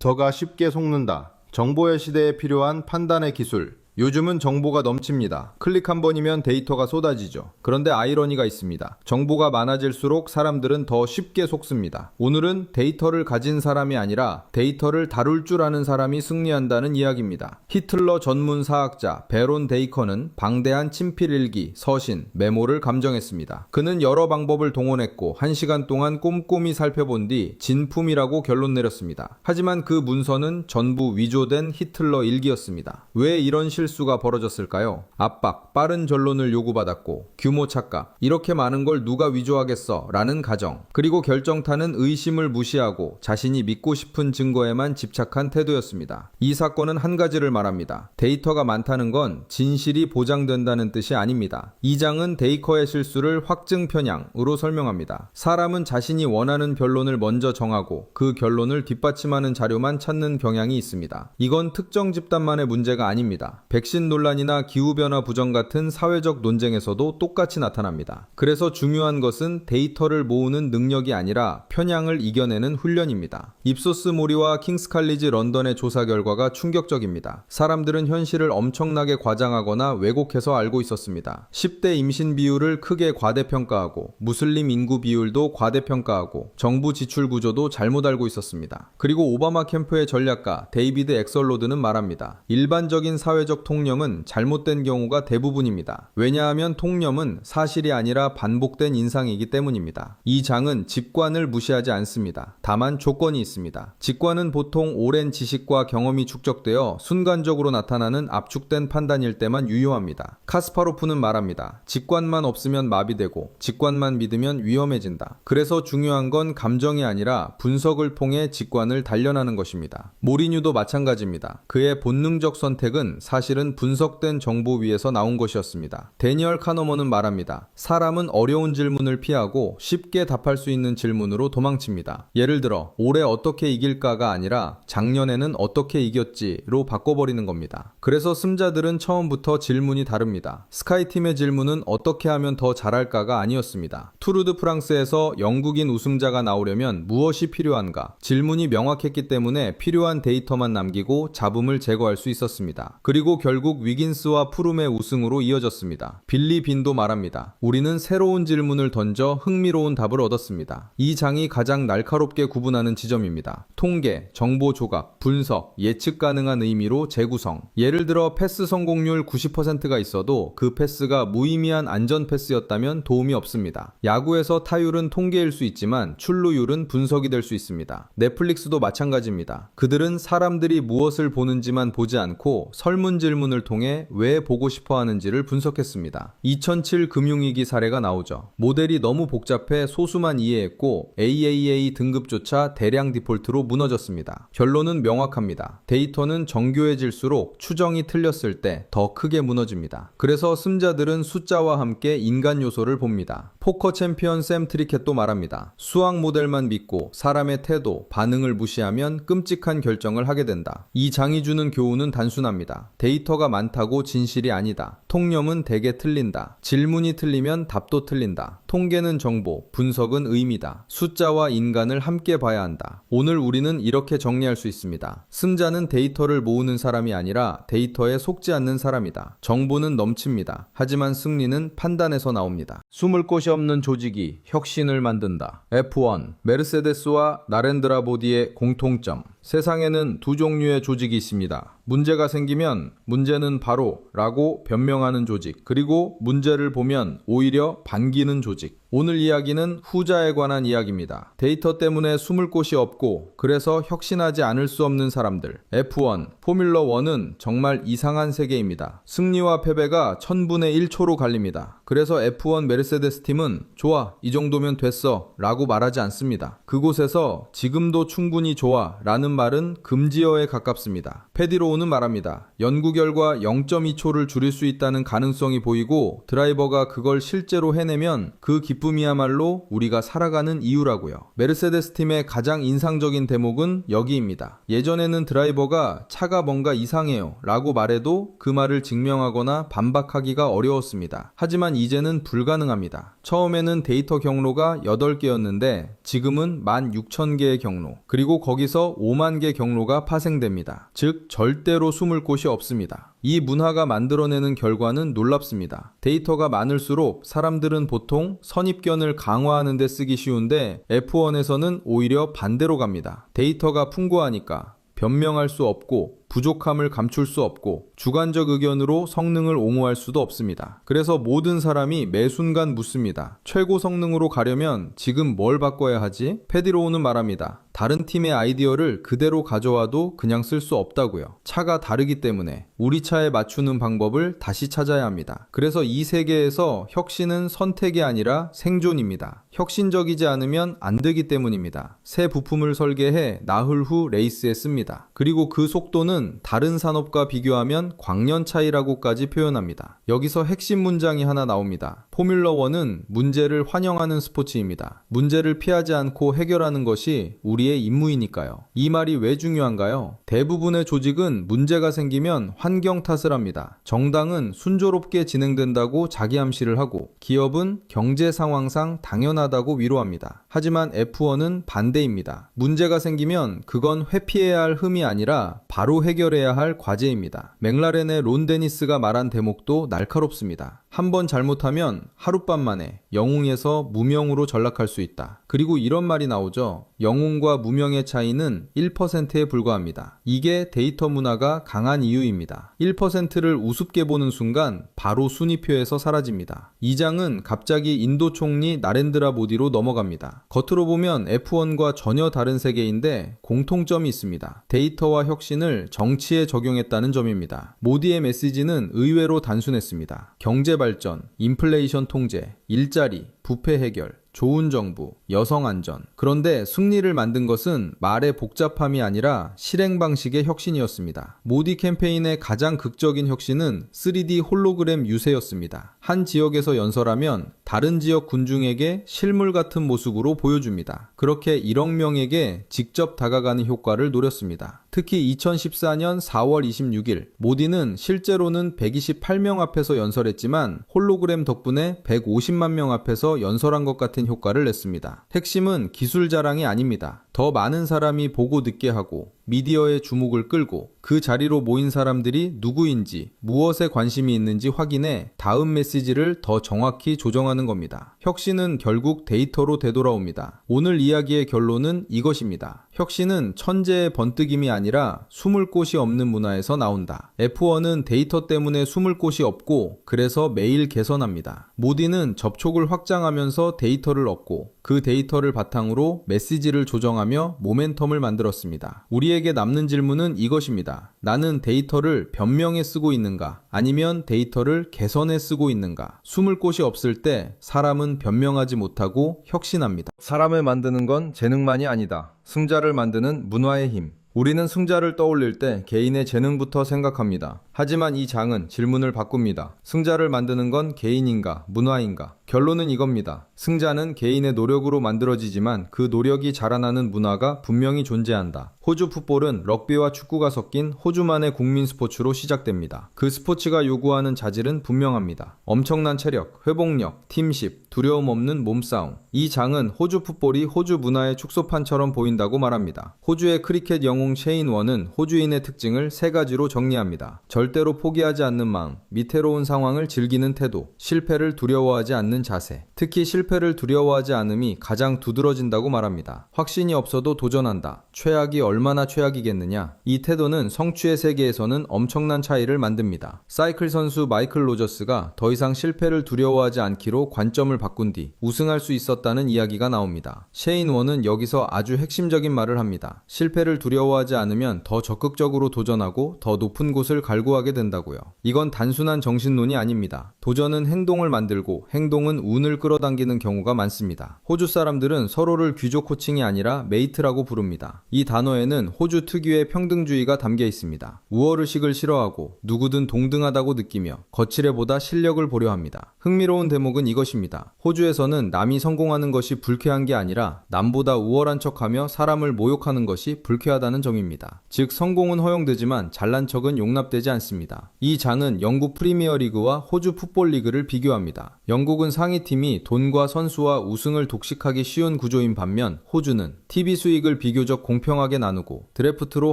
저가 쉽게 속는다. 정보의 시대에 필요한 판단의 기술. 요즘은 정보가 넘칩니다. 클릭 한 번이면 데이터가 쏟아지죠. 그런데 아이러니가 있습니다. 정보가 많아질수록 사람들은 더 쉽게 속습니다. 오늘은 데이터를 가진 사람이 아니라 데이터를 다룰 줄 아는 사람이 승리한다는 이야기입니다. 히틀러 전문 사학자 베론 데이커는 방대한 친필 일기, 서신, 메모를 감정했습니다. 그는 여러 방법을 동원했고 1시간 동안 꼼꼼히 살펴본 뒤 진품이라고 결론 내렸습니다. 하지만 그 문서는 전부 위조된 히틀러 일기였습니다. 왜 이런 실수가 벌어졌을까요? 압박, 빠른 결론을 요구받았고 규모 착각, 이렇게 많은 걸 누가 위조하겠어? 라는 가정, 그리고 결정타는 의심을 무시하고 자신이 믿고 싶은 증거에만 집착한 태도였습니다. 이 사건은 한 가지를 말합니다. 데이터가 많다는 건 진실이 보장된다는 뜻이 아닙니다. 이 장은 데이커의 실수를 확증 편향으로 설명합니다. 사람은 자신이 원하는 변론을 먼저 정하고 그 결론을 뒷받침하는 자료만 찾는 경향이 있습니다. 이건 특정 집단만의 문제가 아닙니다. 백신 논란이나 기후변화 부정 같은 사회적 논쟁에서도 똑같이 나타납니다. 그래서 중요한 것은 데이터를 모으는 능력이 아니라 편향을 이겨내는 훈련입니다. 입소스 모리와 킹스 칼리지 런던의 조사 결과가 충격적입니다. 사람들은 현실을 엄청나게 과장하거나 왜곡해서 알고 있었습니다. 10대 임신 비율을 크게 과대평가하고 무슬림 인구 비율도 과대평가하고 정부 지출 구조도 잘못 알고 있었습니다. 그리고 오바마 캠프의 전략가 데이비드 엑설로드는 말합니다. 일반적인 사회적 통념은 잘못된 경우가 대부분입니다. 왜냐하면 통념은 사실이 아니라 반복된 인상이기 때문입니다. 이 장은 직관을 무시하지 않습니다. 다만 조건이 있습니다. 직관은 보통 오랜 지식과 경험이 축적되어 순간적으로 나타나는 압축된 판단일 때만 유효합니다. 카스파로프는 말합니다. 직관만 없으면 마비되고 직관만 믿으면 위험해진다. 그래서 중요한 건 감정이 아니라 분석을 통해 직관을 단련하는 것입니다. 모리뉴도 마찬가지입니다. 그의 본능적 선택은 사실은 분석된 정보 위에서 나온 것이었습니다. 데니얼 카너먼은 말합니다. 사람은 어려운 질문을 피하고 쉽게 답할 수 있는 질문으로 도망칩니다. 예를 들어 올해 어떻게 이길까가 아니라 작년에는 어떻게 이겼지로 바꿔버리는 겁니다. 그래서 승자들은 처음부터 질문이 다릅니다. 스카이팀의 질문은 어떻게 하면 더 잘할까가 아니었습니다. 투르드 프랑스에서 영국인 우승자가 나오려면 무엇이 필요한가? 질문이 명확했기 때문에 필요한 데이터만 남기고 잡음을 제거할 수 있었습니다. 그리고 결국 위긴스와 푸름의 우승으로 이어졌습니다. 빌리 빈도 말합니다. 우리는 새로운 질문을 던져 흥미로운 답을 얻었습니다. 이 장이 가장 날카롭게 구분하는 지점입니다. 통계, 정보 조각, 분석, 예측 가능한 의미로 재구성. 예를 들어 패스 성공률 90%가 있어도 그 패스가 무의미한 안전 패스였다면 도움이 없습니다. 야구에서 타율은 통계일 수 있지만 출루율은 분석이 될 수 있습니다. 넷플릭스도 마찬가지입니다. 그들은 사람들이 무엇을 보는지만 보지 않고 설문 질문을 통해 왜 보고 싶어 하는지를 분석했습니다. 2007 금융위기 사례가 나오죠. 모델이 너무 복잡해 소수만 이해했고 AAA 등급조차 대량 디폴트로 무너졌습니다. 결론은 명확합니다. 데이터는 정교해질수록 추정이 틀렸을 때 더 크게 무너집니다. 그래서 승자들은 숫자와 함께 인간 요소를 봅니다. 포커 챔피언 샘 트리켓도 말합니다. 수학 모델만 믿고 사람의 태도, 반응을 무시하면 끔찍한 결정을 하게 된다. 이 장이 주는 교훈은 단순합니다. 데이터가 많다고 진실이 아니다. 통념은 대개 틀린다. 질문이 틀리면 답도 틀린다. 통계는 정보, 분석은 의미다. 숫자와 인간을 함께 봐야 한다. 오늘 우리는 이렇게 정리할 수 있습니다. 승자는 데이터를 모으는 사람이 아니라 데이터에 속지 않는 사람이다. 정보는 넘칩니다. 하지만 승리는 판단에서 나옵니다. 숨을 곳이 없는 조직이 혁신을 만든다. F1, 메르세데스와 나렌드라 보디의 공통점. 세상에는 두 종류의 조직이 있습니다. 문제가 생기면 문제는 바로 라고 변명하는 조직, 그리고 문제를 보면 오히려 반기는 조직. 오늘 이야기는 후자에 관한 이야기입니다. 데이터 때문에 숨을 곳이 없고 그래서 혁신하지 않을 수 없는 사람들. F1, 포뮬러 1은 정말 이상한 세계입니다. 승리와 패배가 1000분의 1초로 갈립니다. 그래서 F1 메르세데스 팀은 좋아, 이 정도면 됐어 라고 말하지 않습니다. 그곳에서 지금도 충분히 좋아 라는 말은 금지어에 가깝습니다. 페디로우는 말합니다. 연구 결과 0.2초를 줄일 수 있다는 가능성이 보이고 드라이버가 그걸 실제로 해내면 그 기쁨 기쁨이야말로 우리가 살아가는 이유라고요. 메르세데스 팀의 가장 인상적인 대목은 여기입니다. 예전에는 드라이버가 차가 뭔가 이상해요 라고 말해도 그 말을 증명하거나 반박하기가 어려웠습니다. 하지만 이제는 불가능합니다. 처음에는 데이터 경로가 8개였는데 지금은 16,000개의 경로, 그리고 거기서 5만 개 경로가 파생됩니다. 즉 절대로 숨을 곳이 없습니다. 이 문화가 만들어내는 결과는 놀랍습니다. 데이터가 많을수록 사람들은 보통 선입견을 강화하는 데 쓰기 쉬운데 F1에서는 오히려 반대로 갑니다. 데이터가 풍부하니까 변명할 수 없고 부족함을 감출 수 없고 주관적 의견으로 성능을 옹호할 수도 없습니다. 그래서 모든 사람이 매 순간 묻습니다. 최고 성능으로 가려면 지금 뭘 바꿔야 하지? 페디로우는 말합니다. 다른 팀의 아이디어를 그대로 가져와도 그냥 쓸 수 없다고요. 차가 다르기 때문에 우리 차에 맞추는 방법을 다시 찾아야 합니다. 그래서 이 세계에서 혁신은 선택이 아니라 생존입니다. 혁신적이지 않으면 안 되기 때문입니다. 새 부품을 설계해 나흘 후 레이스에 씁니다. 그리고 그 속도는 다른 산업과 비교하면 광년 차이라고까지 표현합니다. 여기서 핵심 문장이 하나 나옵니다. 포뮬러1은 문제를 환영하는 스포츠입니다. 문제를 피하지 않고 해결하는 것이 우리의 임무이니까요. 이 말이 왜 중요한가요? 대부분의 조직은 문제가 생기면 환경 탓을 합니다. 정당은 순조롭게 진행된다고 자기 암시를 하고, 기업은 경제 상황상 당연하다고 위로합니다. 하지만 F1은 반대입니다. 문제가 생기면 그건 회피해야 할 흠이 아니라 바로 해결해야 할 과제입니다. 맥라렌의 론 데니스가 말한 대목도 날카롭습니다. 한번 잘못하면 하룻밤 만에 영웅에서 무명으로 전락할 수 있다. 그리고 이런 말이 나오죠. 영웅과 무명의 차이는 1%에 불과합니다. 이게 데이터 문화가 강한 이유입니다. 1%를 우습게 보는 순간 바로 순위표에서 사라집니다. 이 장은 갑자기 인도 총리 나렌드라 모디로 넘어갑니다. 겉으로 보면 F1과 전혀 다른 세계인데 공통점이 있습니다. 데이터와 혁신을 정치에 적용했다는 점입니다. 모디의 메시지는 의외로 단순했습니다. 경제 발전, 인플레이션 통제, 일자리, 부패 해결, 좋은 정부, 여성 안전. 그런데 승리를 만든 것은 말의 복잡함이 아니라 실행 방식의 혁신이었습니다. 모디 캠페인의 가장 극적인 혁신은 3D 홀로그램 유세였습니다. 한 지역에서 연설하면 다른 지역 군중에게 실물 같은 모습으로 보여줍니다. 그렇게 1억 명에게 직접 다가가는 효과를 노렸습니다. 특히 2014년 4월 26일 모디는 실제로는 128명 앞에서 연설했지만 홀로그램 덕분에 150만 명 앞에서 연설한 것 같은 효과를 냈습니다. 핵심은 기술 자랑이 아닙니다. 더 많은 사람이 보고 듣게 하고 미디어의 주목을 끌고 그 자리로 모인 사람들이 누구인지 무엇에 관심이 있는지 확인해 다음 메시지를 더 정확히 조정하는 겁니다. 혁신은 결국 데이터로 되돌아옵니다. 오늘 이야기의 결론은 이것입니다. 혁신은 천재의 번뜩임이 아니라 숨을 곳이 없는 문화에서 나온다. F1은 데이터 때문에 숨을 곳이 없고 그래서 매일 개선합니다. 모디는 접촉을 확장하면서 데이터를 얻고 그 데이터를 바탕으로 메시지를 조정하며 모멘텀을 만들었습니다. 우리에게 남는 질문은 이것입니다. 나는 데이터를 변명에 쓰고 있는가? 아니면 데이터를 개선에 쓰고 있는가? 숨을 곳이 없을 때 사람은 변명하지 못하고 혁신합니다. 사람을 만드는 건 재능만이 아니다. 승자를 만드는 문화의 힘. 우리는 승자를 떠올릴 때 개인의 재능부터 생각합니다. 하지만 이 장은 질문을 바꿉니다. 승자를 만드는 건 개인인가, 문화인가? 결론은 이겁니다. 승자는 개인의 노력으로 만들어지지만 그 노력이 자라나는 문화가 분명히 존재한다. 호주 풋볼은 럭비와 축구가 섞인 호주만의 국민 스포츠로 시작됩니다. 그 스포츠가 요구하는 자질은 분명합니다. 엄청난 체력, 회복력, 팀십, 두려움 없는 몸싸움. 이 장은 호주 풋볼이 호주 문화의 축소판처럼 보인다고 말합니다. 호주의 크리켓 영웅 셰인 원은 호주인의 특징을 3가지로 정리합니다. 절대로 포기하지 않는 마음, 위태로운 상황을 즐기는 태도, 실패를 두려워하지 않는 자세. 특히 실패를 두려워하지 않음이 가장 두드러진다고 말합니다. 확신이 없어도 도전한다. 최악이 얼마나 최악이겠느냐. 이 태도는 성취의 세계에서는 엄청난 차이를 만듭니다. 사이클 선수 마이클 로저스가 더 이상 실패를 두려워하지 않기로 관점을 바꾼 뒤 우승할 수 있었다는 이야기가 나옵니다. 셰인 원은 여기서 아주 핵심적인 말을 합니다. 실패를 두려워하지 않으면 더 적극적으로 도전하고 더 높은 곳을 갈구하게 도주하게 된다고요. 이건 단순한 정신론이 아닙니다. 도전은 행동을 만들고 행동은 운을 끌어당기는 경우가 많습니다. 호주 사람들은 서로를 귀족 호칭이 아니라 메이트라고 부릅니다. 이 단어에는 호주 특유의 평등주의가 담겨 있습니다. 우월의식을 싫어하고 누구든 동등하다고 느끼며 거칠애보다 실력을 보려 합니다. 흥미로운 대목은 이것입니다. 호주에서는 남이 성공하는 것이 불쾌한 게 아니라 남보다 우월한 척하며 사람을 모욕하는 것이 불쾌하다는 점입니다. 즉 성공은 허용되지만 잘난 척은 용납되지 않습니다. 이 장은 영국 프리미어리그와 호주 풋볼리그를 비교합니다. 영국은 상위팀이 돈과 선수와 우승을 독식하기 쉬운 구조인 반면 호주는 TV 수익을 비교적 공평하게 나누고 드래프트로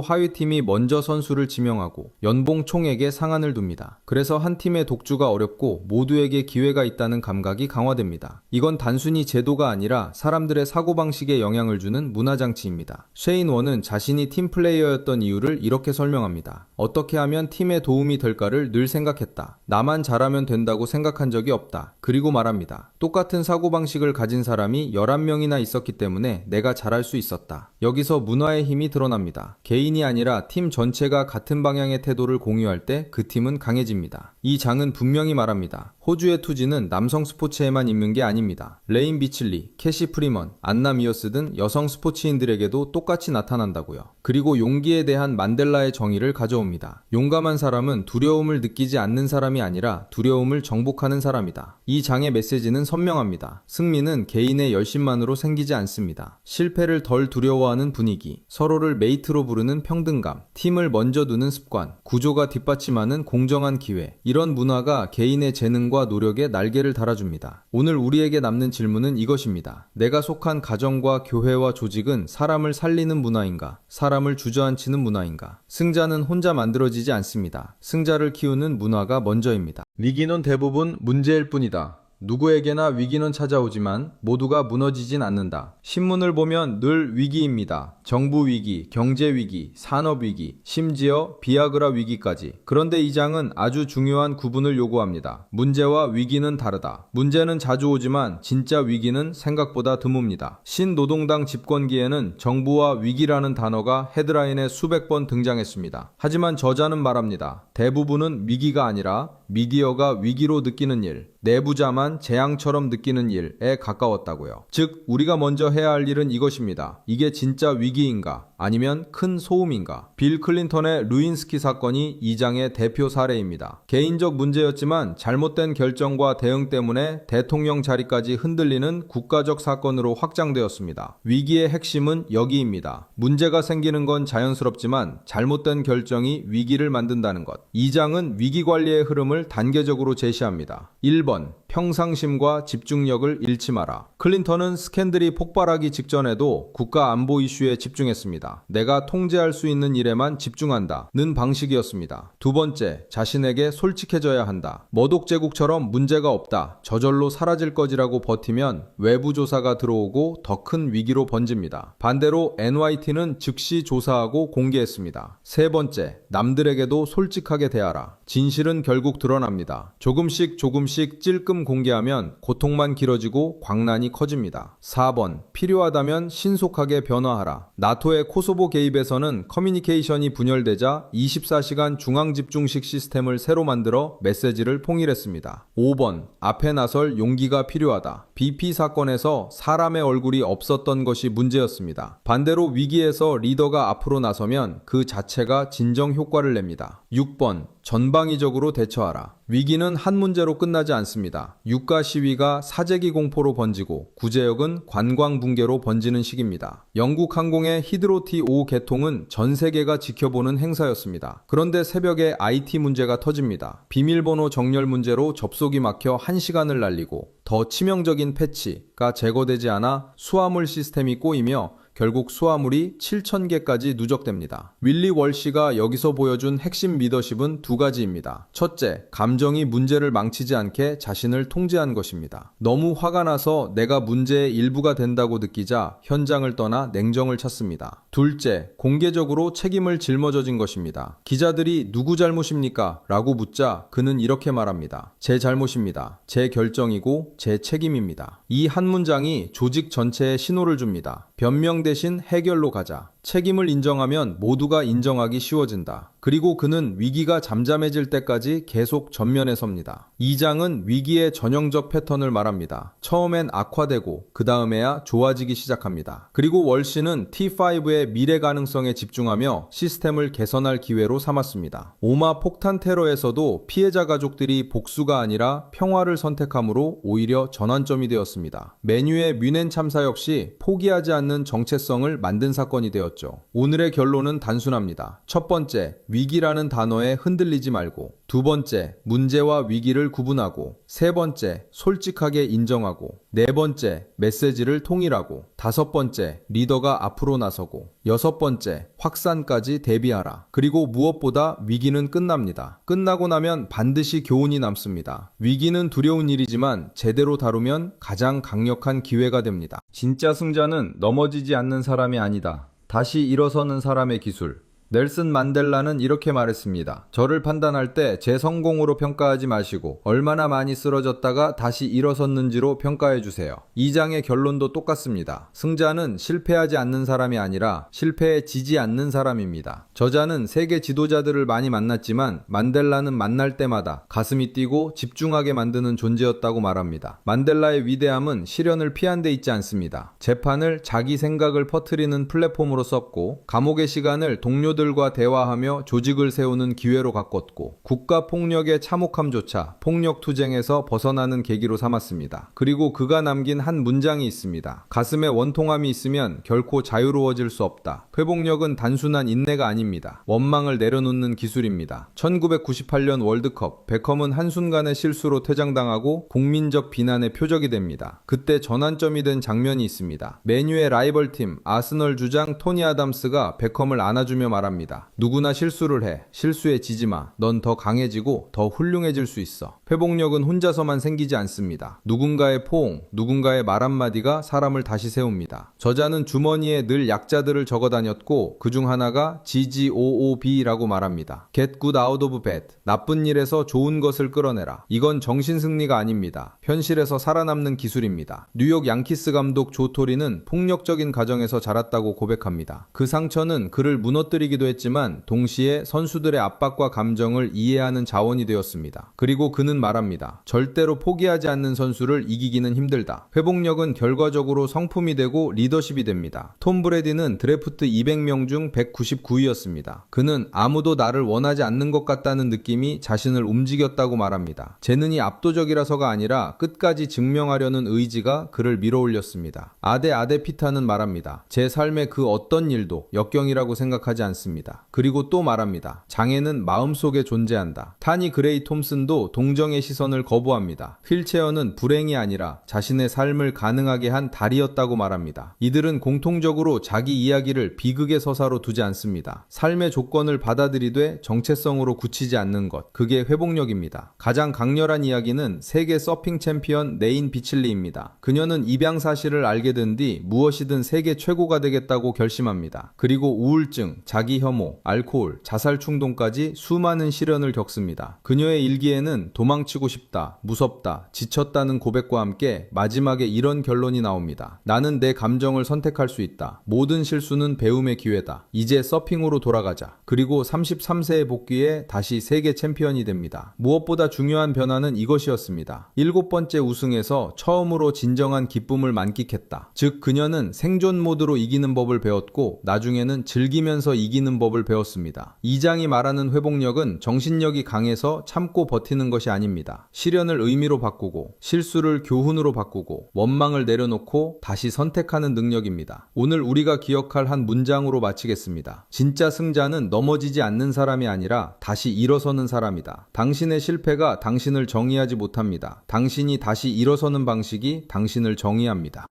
하위팀이 먼저 선수를 지명하고 연봉 총액에 상한을 둡니다. 그래서 한 팀의 독주가 어렵고 모두에게 기회가 있다는 감각이 강화됩니다. 이건 단순히 제도가 아니라 사람들의 사고방식에 영향을 주는 문화장치입니다. 셰인 원은 자신이 팀 플레이어였던 이유를 이렇게 설명합니다. 어떻게 하면 팀에 도움이 될까를 늘 생각했다. 나만 잘하면 된다고 생각한 적이 없다. 그리고 말합니다. 똑같은 사고방식을 가진 사람이 11명이나 있었기 때문에 내가 잘할 수 있었다. 여기서 문화의 힘이 드러납니다. 개인이 아니라 팀 전체가 같은 방향의 태도를 공유할 때 그 팀은 강해집니다. 이 장은 분명히 말합니다. 호주의 투지는 남성 스포츠에만 있는 게 아닙니다. 레인 비칠리, 캐시 프리먼, 안나 미어스 등 여성 스포츠인들에게도 똑같이 나타난다고요. 그리고 용기에 대한 만델라의 정의를 가져옵니다. 용감한 사람은 두려움을 느끼지 않는 사람이 아니라 두려움을 정복하는 사람이다. 이 장의 메시지는 선명합니다. 승리는 개인의 열심만으로 생기지 않습니다. 실패를 덜 두려워하는 분위기, 서로를 메이트로 부르는 평등감, 팀을 먼저 두는 습관, 구조가 뒷받침하는 공정한 기회, 이런 문화가 개인의 재능과 노력에 날개를 달아줍니다. 오늘 우리에게 남는 질문은 이것입니다. 내가 속한 가정과 교회와 조직은 사람을 살리는 문화인가? 사람을 주저앉히는 문화인가? 승자는 혼자 만들어지지 않습니다. 승자를 키우는 문화가 먼저입니다. 위기는 대부분 문제일 뿐이다. 누구에게나 위기는 찾아오지만 모두가 무너지진 않는다. 신문을 보면 늘 위기입니다. 정부 위기, 경제 위기, 산업 위기, 심지어 비아그라 위기까지. 그런데 이 장은 아주 중요한 구분을 요구합니다. 문제와 위기는 다르다. 문제는 자주 오지만 진짜 위기는 생각보다 드뭅니다. 신노동당 집권기에는 정부와 위기라는 단어가 헤드라인에 수백 번 등장했습니다. 하지만 저자는 말합니다. 대부분은 위기가 아니라 미디어가 위기로 느끼는 일, 내부자만 재앙처럼 느끼는 일에 가까웠다고요. 즉 우리가 먼저 해야 할 일은 이것입니다. 이게 진짜 위기인가? 아니면 큰 소음인가? 빌 클린턴의 루인스키 사건이 이 장의 대표 사례입니다. 개인적 문제였지만 잘못된 결정과 대응 때문에 대통령 자리까지 흔들리는 국가적 사건으로 확장되었습니다. 위기의 핵심은 여기입니다. 문제가 생기는 건 자연스럽지만 잘못된 결정이 위기를 만든다는 것. 이 장은 위기관리의 흐름을 단계적으로 제시합니다. 1번, 평상심과 집중력을 잃지 마라. 클린턴은 스캔들이 폭발하기 직전에도 국가 안보 이슈에 집중했습니다. 내가 통제할 수 있는 일에만 집중한다는 방식이었습니다. 두 번째, 자신에게 솔직해져야 한다. 머독 제국처럼 문제가 없다, 저절로 사라질 거지라고 버티면 외부 조사가 들어오고 더 큰 위기로 번집니다. 반대로 NYT는 즉시 조사하고 공개했습니다. 세 번째, 남들에게도 솔직하게 대하라. 진실은 결국 드러납니다. 조금씩 찔끔 공개하면 고통만 길어지고 광란이 커집니다. 4번, 필요하다면 신속하게 변화하라. 나토의 코소보 개입에서는 커뮤니케이션이 분열되자 24시간 중앙집중식 시스템을 새로 만들어 메시지를 통일했습니다. 5번, 앞에 나설 용기가 필요하다. BP 사건에서 사람의 얼굴이 없었던 것이 문제였습니다. 반대로 위기에서 리더가 앞으로 나서면 그 자체가 진정 효과를 냅니다. 6번, 전방위적으로 대처하라. 위기는 한 문제로 끝나지 않습니다. 유가 시위가 사재기 공포로 번지고 구제역은 관광 붕괴로 번지는 시기입니다. 영국 항공의 히드로 T5 개통은 전 세계가 지켜보는 행사였습니다. 그런데 새벽에 IT 문제가 터집니다. 비밀번호 정렬 문제로 접속이 막혀 1시간을 날리고 더 치명적인 패치가 제거되지 않아 수화물 시스템이 꼬이며 결국 수화물이 7,000개까지 누적됩니다. 윌리 월시가 여기서 보여준 핵심 리더십은 두 가지입니다. 첫째, 감정이 문제를 망치지 않게 자신을 통제한 것입니다. 너무 화가 나서 내가 문제의 일부가 된다고 느끼자 현장을 떠나 냉정을 찾습니다. 둘째, 공개적으로 책임을 짊어져진 것입니다. 기자들이 누구 잘못입니까? 라고 묻자 그는 이렇게 말합니다. 제 잘못입니다. 제 결정이고 제 책임입니다. 이 한 문장이 조직 전체에 신호를 줍니다. 변명 대신 해결로 가자. 책임을 인정하면 모두가 인정하기 쉬워진다. 그리고 그는 위기가 잠잠해질 때까지 계속 전면에 섭니다. 2장은 위기의 전형적 패턴을 말합니다. 처음엔 악화되고 그 다음에야 좋아지기 시작합니다. 그리고 월시는 T5의 미래 가능성에 집중하며 시스템을 개선할 기회로 삼았습니다. 오마 폭탄 테러에서도 피해자 가족들이 복수가 아니라 평화를 선택함으로 오히려 전환점이 되었습니다. 메뉴의 뮌헨 참사 역시 포기하지 않는 정체성을 만든 사건이 되었죠. 오늘의 결론은 단순합니다. 첫 번째, 위기라는 단어에 흔들리지 말고, 두 번째, 문제와 위기를 구분하고, 세 번째, 솔직하게 인정하고, 네 번째, 메시지를 통일하고, 다섯 번째, 리더가 앞으로 나서고, 여섯 번째, 확산까지 대비하라. 그리고 무엇보다 위기는 끝납니다. 끝나고 나면 반드시 교훈이 남습니다. 위기는 두려운 일이지만 제대로 다루면 가장 강력한 기회가 됩니다. 진짜 승자는 넘어지지 않는 사람이 아니다. 다시 일어서는 사람의 기술. 넬슨 만델라는 이렇게 말했습니다. 저를 판단할 때 제 성공으로 평가하지 마시고 얼마나 많이 쓰러졌다가 다시 일어섰는지로 평가해 주세요. 2장의 결론도 똑같습니다. 승자는 실패하지 않는 사람이 아니라 실패에 지지 않는 사람입니다. 저자는 세계 지도자들을 많이 만났지만 만델라는 만날 때마다 가슴이 뛰고 집중하게 만드는 존재였다고 말합니다. 만델라의 위대함은 시련을 피한 데 있지 않습니다. 재판을 자기 생각을 퍼뜨리는 플랫폼으로 썼고, 감옥의 시간을 동료들과 대화하며 조직을 세우는 기회로 바꿨고, 국가 폭력의 참혹함조차 폭력 투쟁에서 벗어나는 계기로 삼았습니다. 그리고 그가 남긴 한 문장이 있습니다. 가슴에 원통함이 있으면 결코 자유로워질 수 없다. 회복력은 단순한 인내가 아닙니다. 원망을 내려놓는 기술입니다. 1998년 월드컵, 베컴은 한순간의 실수로 퇴장당하고 국민적 비난의 표적이 됩니다. 그때 전환점이 된 장면이 있습니다. 맨유의 라이벌팀 아스널 주장 토니 아담스가 베컴을 안아주며 말합니다. 누구나 실수를 해. 실수에 지지 마. 넌 더 강해지고 더 훌륭해질 수 있어. 회복력은 혼자서만 생기지 않습니다. 누군가의 포옹, 누군가의 말 한마디가 사람을 다시 세웁니다. 저자는 주머니에 늘 약자들을 적어 다녔고, 그중 하나가 GGOOB라고 말합니다. Get good out of bad. 나쁜 일에서 좋은 것을 끌어내라. 이건 정신승리가 아닙니다. 현실에서 살아남는 기술입니다. 뉴욕 양키스 감독 조 토리는 폭력적인 가정에서 자랐다고 고백합니다. 그 상처는 그를 무너뜨리기도 했지만 동시에 선수들의 압박과 감정을 이해하는 자원이 되었습니다. 그리고 그는 말합니다. 절대로 포기하지 않는 선수를 이기기는 힘들다. 회복력은 결과적으로 성품이 되고 리더십이 됩니다. 톰 브레디는 드래프트 200명 중 199위였습니다. 그는 아무도 나를 원하지 않는 것 같다는 느낌이 자신을 움직였다고 말합니다. 재능이 압도적이라서가 아니라 끝까지 증명하려는 의지가 그를 밀어올렸습니다. 아데 피타는 말합니다. 제 삶의 그 어떤 일도 역경이라고 생각하지 않습니다. 그리고 또 말합니다. 장애는 마음속에 존재한다. 타니 그레이 톰슨도 동정의 시선을 거부합니다. 휠체어는 불행이 아니라 자신의 삶을 가능하게 한 달이었다고 말합니다. 이들은 공통적으로 자기 이야기를 비극의 서사로 두지 않습니다. 삶의 조건을 받아들이되 정체성으로 굳히지 않는 것. 그게 회복력입니다. 가장 강렬한 이야기는 세계 서핑 챔피언 네인 비칠리입니다. 그녀는 입양 사실을 알게 된 뒤 무엇이든 세계 최고가 되겠다고 결심합니다. 그리고 우울증, 자기 혐오, 알코올, 자살 충동까지 수많은 시련을 겪습니다. 그녀의 일기에는 도망치고 싶다, 무섭다, 지쳤다는 고백과 함께 마지막에 이런 결론이 나옵니다. 나는 내 감정을 선택할 수 있다. 모든 실수는 배움의 기회다. 이제 서핑으로 돌아가자. 그리고 33세에 복귀해 다시 세계 챔피언이 됩니다. 무엇보다 중요한 변화는 이것이었습니다. 7번째 우승에서 처음으로 진정한 기쁨을 만끽했다. 즉 그녀는 생존 모드로 이기는 법을 배웠고 나중에는 즐기면서 이기는 법을 배웠습니다. 2장이 말하는 회복력은 정신력이 강해서 참고 버티는 것이 아닙니다. 시련을 의미로 바꾸고 실수를 교훈으로 바꾸고 원망을 내려놓고 다시 선택하는 능력입니다. 오늘 우리가 기억할 한 문장으로 마치겠습니다. 진짜 승자는 넘어지지 않는 사람이 아니라 다시 일어서는 사람이다. 당신의 실패가 당신을 정의하지 못합니다. 당신이 다시 일어서는 방식이 당신을 정의합니다.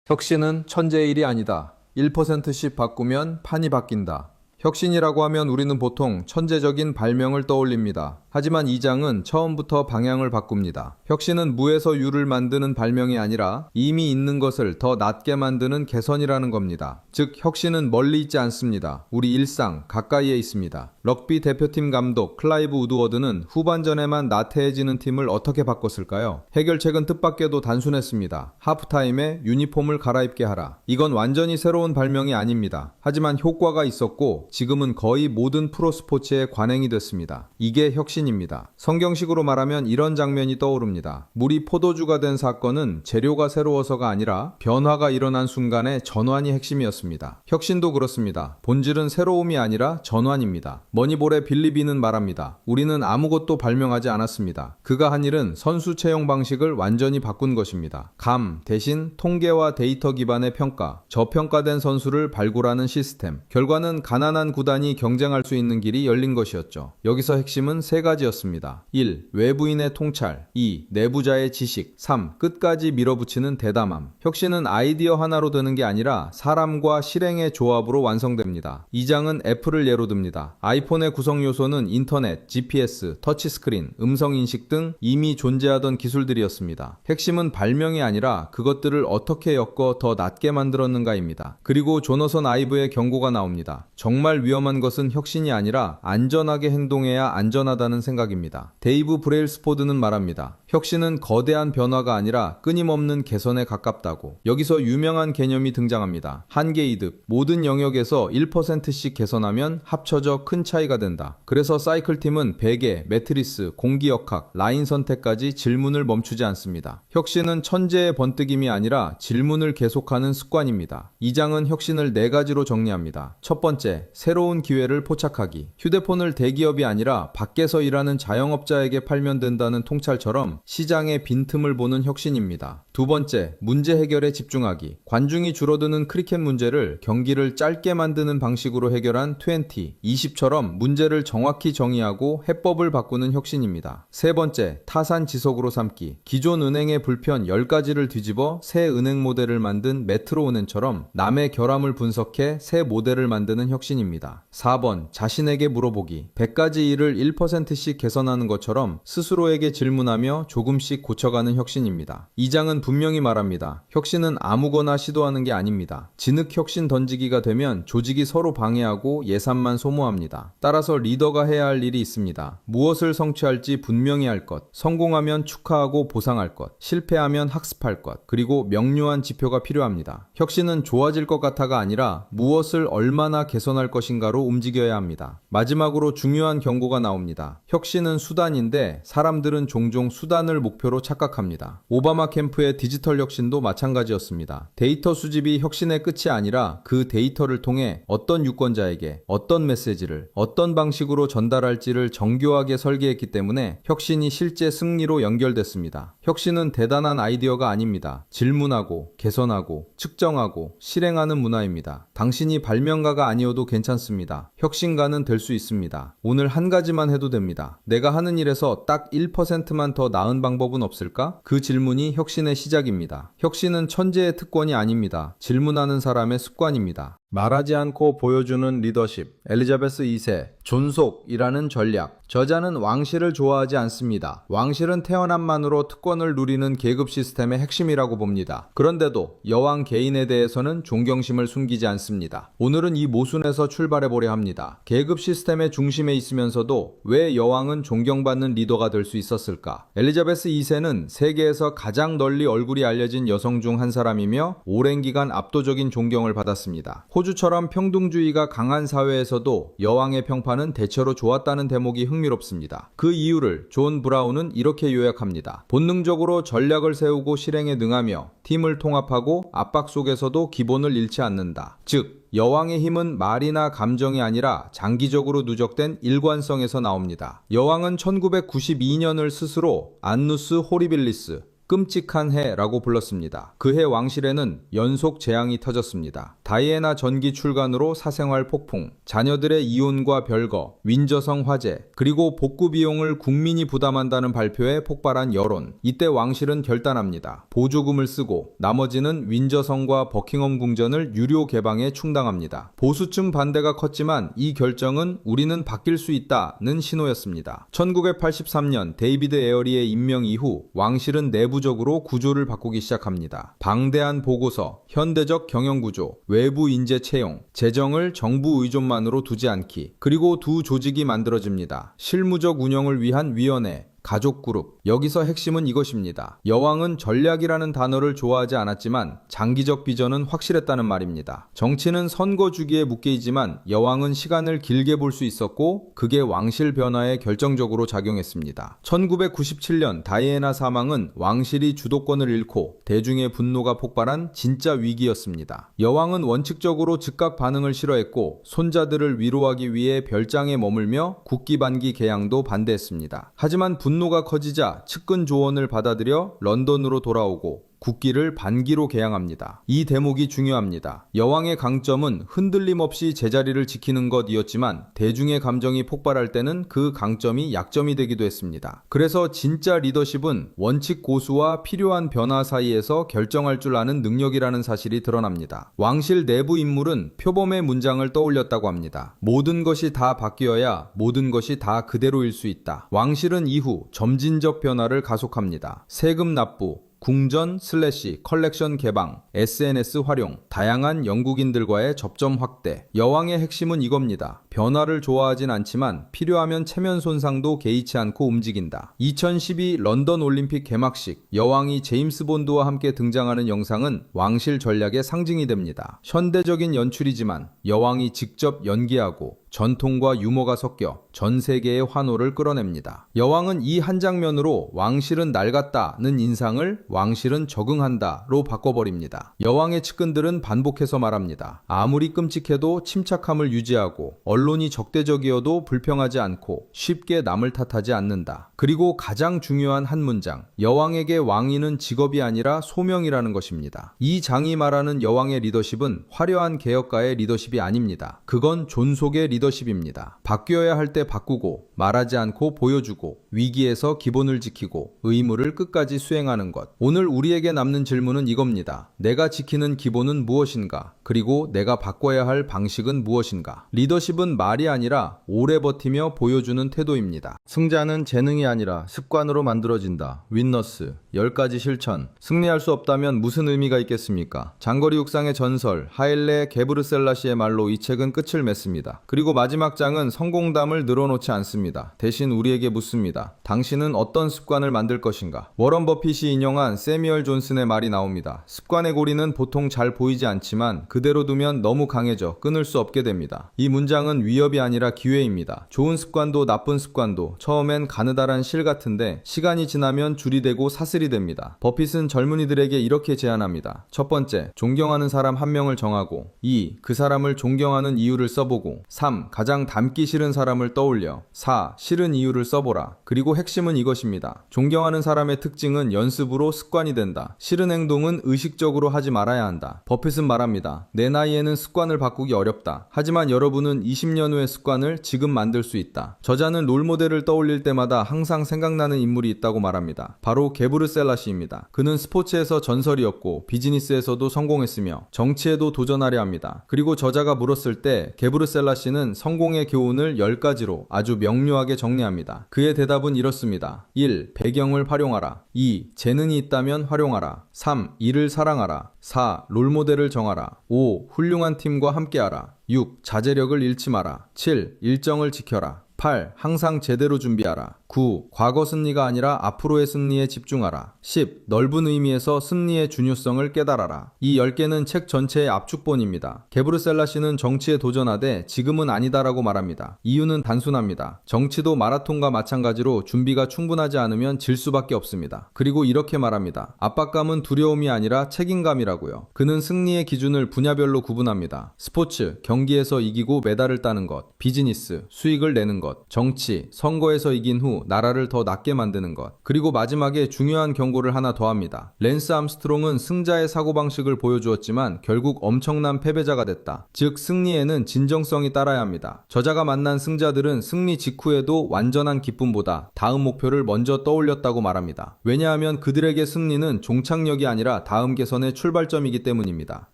혁신은 천재의 일이 아니다. 1%씩 바꾸면 판이 바뀐다. 혁신이라고 하면 우리는 보통 천재적인 발명을 떠올립니다. 하지만 이 장은 처음부터 방향을 바꿉니다. 혁신은 무에서 유를 만드는 발명이 아니라 이미 있는 것을 더 낫게 만드는 개선이라는 겁니다. 즉, 혁신은 멀리 있지 않습니다. 우리 일상 가까이에 있습니다. 럭비 대표팀 감독 클라이브 우드워드는 후반전에만 나태해지는 팀을 어떻게 바꿨을까요? 해결책은 뜻밖에도 단순했습니다. 하프타임에 유니폼을 갈아입게 하라. 이건 완전히 새로운 발명이 아닙니다. 하지만 효과가 있었고 지금은 거의 모든 프로스포츠에 관행이 됐습니다. 이게 혁신입니다. 성경식으로 말하면 이런 장면이 떠오릅니다. 물이 포도주가 된 사건은 재료가 새로워서가 아니라 변화가 일어난 순간의 전환이 핵심이었습니다. 혁신도 그렇습니다. 본질은 새로움이 아니라 전환입니다. 머니볼의 빌리비는 말합니다. 우리는 아무것도 발명하지 않았습니다. 그가 한 일은 선수 채용 방식을 완전히 바꾼 것입니다. 감 대신 통계와 데이터 기반의 평가, 저평가된 선수를 발굴하는 시스템. 결과는 가난한 구단이 경쟁할 수 있는 길이 열린 것이었죠. 여기서 핵심은 세 가지였습니다. 1. 외부인의 통찰. 2. 내부자의 지식. 3. 끝까지 밀어붙이는 대담함. 혁신은 아이디어 하나로 되는 게 아니라 사람과 실행의 조합으로 완성됩니다. 이 장은 애플을 예로 듭니다. 아이폰의 구성 요소는 인터넷, GPS, 터치스크린, 음성인식 등 이미 존재하던 기술들이었습니다. 핵심은 발명이 아니라 그것들을 어떻게 엮어 더 낫게 만들었는가입니다. 그리고 조너선 아이브의 경고가 나옵니다. 정말 위험한 것은 혁신이 아니라 안전하게 행동해야 안전하다는 생각입니다. 데이브 브레일스포드는 말합니다. 혁신은 거대한 변화가 아니라 끊임없는 개선에 가깝다고. 여기서 유명한 개념이 등장합니다. 한계 이득. 모든 영역에서 1%씩 개선하면 합쳐져 큰 차이가 된다. 그래서 사이클팀은 베개, 매트리스, 공기역학, 라인 선택까지 질문을 멈추지 않습니다. 혁신은 천재의 번뜩임이 아니라 질문을 계속하는 습관입니다. 이 장은 혁신을 4가지로 정리합니다. 첫 번째, 새로운 기회를 포착하기. 휴대폰을 대기업이 아니라 밖에서 일하는 자영업자에게 팔면 된다는 통찰처럼 시장의 빈틈을 보는 혁신입니다. 두 번째, 문제 해결에 집중하기. 관중이 줄어드는 크리켓 문제를 경기를 짧게 만드는 방식으로 해결한 20처럼 문제를 정확히 정의하고 해법을 바꾸는 혁신입니다. 세 번째, 타산 지석으로 삼기. 기존 은행의 불편 10가지를 뒤집어 새 은행 모델을 만든 메트로은행처럼 남의 결함을 분석해 새 모델을 만드는 혁신입니다. 4번, 자신에게 물어보기. 100가지 일을 1%씩 개선하는 것처럼 스스로에게 질문하며 조금씩 고쳐가는 혁신입니다. 이 장은 분명히 말합니다. 혁신은 아무거나 시도하는 게 아닙니다. 진흙 혁신 던지기가 되면 조직이 서로 방해하고 예산만 소모합니다. 따라서 리더가 해야 할 일이 있습니다. 무엇을 성취할지 분명히 할 것, 성공하면 축하하고 보상할 것, 실패하면 학습할 것, 그리고 명료한 지표가 필요합니다. 혁신은 좋아질 것 같아가 아니라 무엇을 얼마나 개선할 것인가로 움직여야 합니다. 마지막으로 중요한 경고가 나옵니다. 혁신은 수단인데 사람들은 종종 수단을 목표로 착각합니다. 오바마 캠프의 디지털 혁신도 마찬가지였습니다. 데이터 수집이 혁신의 끝이 아니라 그 데이터를 통해 어떤 유권자에게 어떤 메시지를 어떤 방식으로 전달할지를 정교하게 설계했기 때문에 혁신이 실제 승리로 연결됐습니다. 혁신은 대단한 아이디어가 아닙니다. 질문하고 개선하고 측정하고 실행하는 문화입니다. 당신이 발명가가 아니어도 괜찮습니다. 혁신가는 될 수 있습니다. 오늘 한 가지만 해도 됩니다. 내가 하는 일에서 딱 1%만 더 나은 방법은 없을까? 그 질문이 혁신의 시작입니다. 혁신은 천재의 특권이 아닙니다. 질문하는 사람의 습관입니다. 말하지 않고 보여주는 리더십. 엘리자베스 2세. 존속이라는 전략. 저자는 왕실을 좋아하지 않습니다. 왕실은 태어남만으로 특권을 누리는 계급 시스템의 핵심이라고 봅니다. 그런데도 여왕 개인에 대해서는 존경심을 숨기지 않습니다. 오늘은 이 모순에서 출발해보려 합니다. 계급 시스템의 중심에 있으면서도 왜 여왕은 존경받는 리더가 될 수 있었을까? 엘리자베스 2세는 세계에서 가장 널리 얼굴이 알려진 여성 중 한 사람이며 오랜 기간 압도적인 존경을 받았습니다. 호주처럼 평등주의가 강한 사회에서도 여왕의 평판은 대체로 좋았다는 대목이 흥미롭습니다. 그 이유를 존 브라운은 이렇게 요약합니다. 본능적으로 전략을 세우고 실행에 능하며 팀을 통합하고 압박 속에서도 기본을 잃지 않는다. 즉, 여왕의 힘은 말이나 감정이 아니라 장기적으로 누적된 일관성에서 나옵니다. 여왕은 1992년을 스스로 안누스 호리빌리스, 끔찍한 해라고 불렀습니다. 그해 왕실에는 연속 재앙이 터졌습니다. 다이애나 전기 출간으로 사생활 폭풍, 자녀들의 이혼과 별거, 윈저성 화재, 그리고 복구 비용을 국민이 부담한다는 발표에 폭발한 여론. 이때 왕실은 결단합니다. 보조금을 쓰고 나머지는 윈저성과 버킹엄 궁전을 유료 개방에 충당합니다. 보수층 반대가 컸지만 이 결정은 우리는 바뀔 수 있다는 신호였습니다. 1983년 데이비드 에어리의 임명 이후 왕실은 내부적으로 구조를 바꾸기 시작합니다. 방대한 보고서, 현대적 경영구조, 외부 인재 채용, 재정을 정부 의존만으로 두지 않기, 그리고 두 조직이 만들어집니다. 실무적 운영을 위한 위원회, 가족그룹. 여기서 핵심은 이것입니다. 여왕은 전략이라는 단어를 좋아하지 않았지만 장기적 비전은 확실했다는 말입니다. 정치는 선거 주기에 묶여있지만 여왕은 시간을 길게 볼 수 있었고 그게 왕실 변화에 결정적으로 작용했습니다. 1997년 다이애나 사망은 왕실이 주도권을 잃고 대중의 분노가 폭발한 진짜 위기였습니다. 여왕은 원칙적으로 즉각 반응을 싫어했고 손자들을 위로하기 위해 별장에 머물며 국기반기 개양도 반대했습니다. 하지만 분노가 커지자 측근 조언을 받아들여 런던으로 돌아오고 국기를 반기로 개양합니다. 이 대목이 중요합니다. 여왕의 강점은 흔들림 없이 제자리를 지키는 것이었지만 대중의 감정이 폭발할 때는 그 강점이 약점이 되기도 했습니다. 그래서 진짜 리더십은 원칙 고수와 필요한 변화 사이에서 결정할 줄 아는 능력이라는 사실이 드러납니다. 왕실 내부 인물은 표범의 문장을 떠올렸다고 합니다. 모든 것이 다 바뀌어야 모든 것이 다 그대로일 수 있다. 왕실은 이후 점진적 변화를 가속합니다. 세금 납부, 궁전 / 컬렉션 개방, SNS 활용, 다양한 영국인들과의 접점 확대. 여왕의 핵심은 이겁니다. 변화를 좋아하진 않지만 필요하면 체면 손상도 개의치 않고 움직인다. 2012 런던 올림픽 개막식, 여왕이 제임스 본드와 함께 등장하는 영상은 왕실 전략의 상징이 됩니다. 현대적인 연출이지만 여왕이 직접 연기하고 전통과 유머가 섞여 전 세계의 환호를 끌어냅니다. 여왕은 이 한 장면으로 왕실은 낡았다는 인상을 왕실은 적응한다로 바꿔버립니다. 여왕의 측근들은 반복해서 말합니다. 아무리 끔찍해도 침착함을 유지하고 언론이 적대적이어도 불평하지 않고 쉽게 남을 탓하지 않는다. 그리고 가장 중요한 한 문장, 여왕에게 왕위는 직업이 아니라 소명이라는 것입니다. 이 장이 말하는 여왕의 리더십은 화려한 개혁가의 리더십이 아닙니다. 그건 존속의 리더십입니다. 바뀌어야 할 때 바꾸고 말하지 않고 보여주고 위기에서 기본을 지키고 의무를 끝까지 수행하는 것. 오늘 우리에게 남는 질문은 이겁니다. 내가 지키는 기본은 무엇인가? 그리고 내가 바꿔야 할 방식은 무엇인가? 리더십은 말이 아니라 오래 버티며 보여주는 태도입니다. 승자는 재능이 아니라 습관으로 만들어진다. 윈너스 10가지 실천. 승리할 수 없다면 무슨 의미가 있겠습니까? 장거리 육상의 전설 하일레 게브르셀라시의 말로 이 책은 끝을 맺습니다. 그리고 마지막 장은 성공담을 늘어놓지 않습니다. 대신 우리에게 묻습니다. 당신은 어떤 습관을 만들 것인가? 워런 버핏이 인용한 세뮤얼 존슨의 말이 나옵니다. 습관의 고리는 보통 잘 보이지 않지만 그대로 두면 너무 강해져 끊을 수 없게 됩니다. 이 문장은 위협이 아니라 기회입니다. 좋은 습관도 나쁜 습관도 처음엔 가느다란 실 같은데 시간이 지나면 줄이 되고 사슬이 됩니다. 버핏은 젊은이들에게 이렇게 제안합니다. 첫 번째, 존경하는 사람 한 명을 정하고 2. 그 사람을 존경하는 이유를 써보고 3. 가장 닮기 싫은 사람을 떠올려 4. 싫은 이유를 써보라. 그리고 핵심은 이것입니다. 존경하는 사람의 특징은 연습으로 습관이 된다. 싫은 행동은 의식적으로 하지 말아야 한다. 버핏은 말합니다. 내 나이에는 습관을 바꾸기 어렵다. 하지만 여러분은 20년 후의 습관을 지금 만들 수 있다. 저자는 롤모델을 떠올릴 때마다 항상 생각나는 인물이 있다고 말합니다. 바로 게브르셀라시입니다. 그는 스포츠에서 전설이었고 비즈니스에서도 성공했으며 정치에도 도전하려 합니다. 그리고 저자가 물었을 때 게브르셀라시는 성공의 교훈을 10가지로 아주 명료하게 정리합니다. 그의 대답은 이렇습니다. 1. 배경을 활용하라. 2. 재능이 있다면 활용하라. 3. 일을 사랑하라. 4. 롤모델을 정하라. 5. 훌륭한 팀과 함께하라. 6. 자제력을 잃지 마라. 7. 일정을 지켜라. 8. 항상 제대로 준비하라. 9. 과거 승리가 아니라 앞으로의 승리에 집중하라. 10. 넓은 의미에서 승리의 중요성을 깨달아라. 이 10개는 책 전체의 압축본입니다. 게브르셀라시는 정치에 도전하되 지금은 아니다라고 말합니다. 이유는 단순합니다. 정치도 마라톤과 마찬가지로 준비가 충분하지 않으면 질 수밖에 없습니다. 그리고 이렇게 말합니다. 압박감은 두려움이 아니라 책임감이라고요. 그는 승리의 기준을 분야별로 구분합니다. 스포츠, 경기에서 이기고 메달을 따는 것, 비즈니스, 수익을 내는 것, 것, 정치, 선거에서 이긴 후 나라를 더 낫게 만드는 것, 그리고 마지막에 중요한 경고를 하나 더합니다. 랜스 암스트롱은 승자의 사고방식을 보여주었지만 결국 엄청난 패배자가 됐다. 즉 승리에는 진정성이 따라야 합니다. 저자가 만난 승자들은 승리 직후에도 완전한 기쁨보다 다음 목표를 먼저 떠올렸다고 말합니다. 왜냐하면 그들에게 승리는 종착역이 아니라 다음 개선의 출발점이기 때문입니다.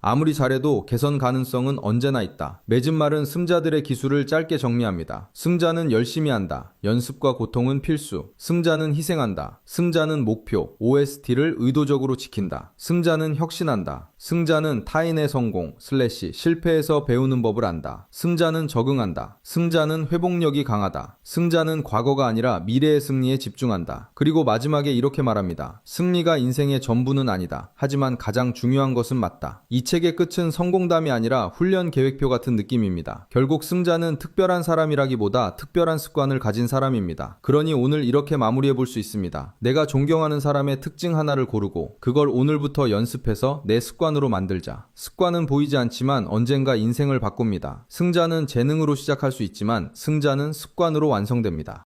아무리 잘해도 개선 가능성은 언제나 있다. 맺은 말은 승자들의 기술을 짧게 정리합니다. 승자는 열심히 한다. 연습과 고통은 필수. 승자는 희생한다. 승자는 목표, OST를 의도적으로 지킨다. 승자는 혁신한다. 승자는 타인의 성공, 실패에서 배우는 법을 안다. 승자는 적응한다. 승자는 회복력이 강하다. 승자는 과거가 아니라 미래의 승리에 집중한다. 그리고 마지막에 이렇게 말합니다. 승리가 인생의 전부는 아니다. 하지만 가장 중요한 것은 맞다. 이 책의 끝은 성공담이 아니라 훈련 계획표 같은 느낌입니다. 결국 승자는 특별한 사람이라기보다 특별한 습관을 가진 사람입니다. 그러니 오늘 이렇게 마무리해 볼 수 있습니다. 내가 존경하는 사람의 특징 하나를 고르고 그걸 오늘부터 연습해서 내 습관으로 만들자. 습관은 보이지 않지만 언젠가 인생을 바꿉니다. 승자는 재능으로 시작할 수 있지만 승자는 습관으로 완성됩니다.